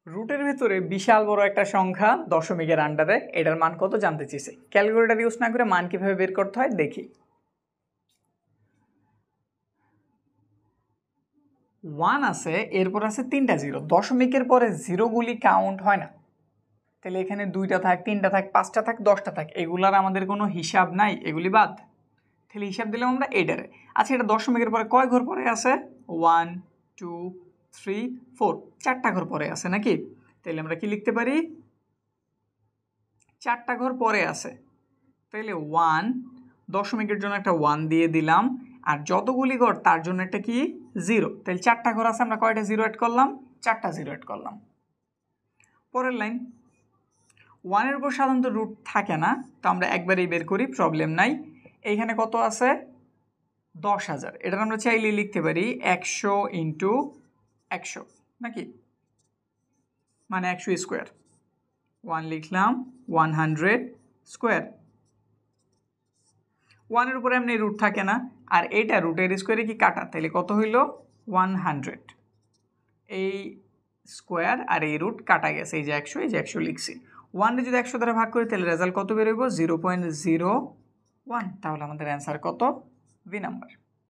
রুটের ভেতরে বিশাল বড় একটা সংখ্যা দশমিকের আন্ডারে, এটার মান কত জানতে চেয়েছে। ক্যালকুলেটর ইউজ না করে মান কিভাবে বের করতে হয় দেখি। 1 আছে, এরপর আছে 3টা জিরো। দশমিকের পরে জিরোগুলি কাউন্ট হয় না, তাহলে এখানে 2টা থাক, 3টা থাক, 5টা থাক, 10টা থাক, এগুলার আমাদের কোনো হিসাব নাই, এগুলি বাদ। তাহলে হিসাব দিলাম আমরা এটারে। আচ্ছা, এটা দশমিকের পরে কয় ঘর পরে আছে? 1 2 3 4, 4টা ঘর পরে আছে নাকি? তাহলে আমরা কি লিখতে পারি? 4টা ঘর পরে আছে, তাহলে 1, দশমিকের জন্য একটা 1 দিয়ে দিলাম, আর যতগুলি ঘর তার জন্য একটা কি 0। তাহলে 4টা ঘর আছে, আমরা কয়টা জিরো অ্যাড করলাম? 4টা জিরো অ্যাড করলাম। পরের লাইন, 1-এর উপর সাধারণত রুট থাকে না, তো আমরা একবারেই বের করি, প্রবলেম নাই। এইখানে কত আছে? 10,000। এটার আমরা চাইলে লিখতে পারি 100 ইন্টু 100 নাকি, মানে 100 স্কোয়ার। 1 লিখলাম, 100 স্কোয়ার। 1-এর উপরে এমনি রুট থাকে না, আর এইটা রুটের স্কোয়ারে কি কাটা, তাহলে কত হইল? 100। এই স্কোয়ার আর এই রুট কাটা গেছে, এই যে 100, এই যে 100 লিখছি। 1 যদি 100 দ্বারা ভাগ করি তাহলে রেজাল্ট কত বেরোবো? 0.01। তাহলে আমাদের অ্যান্সার কত? B number.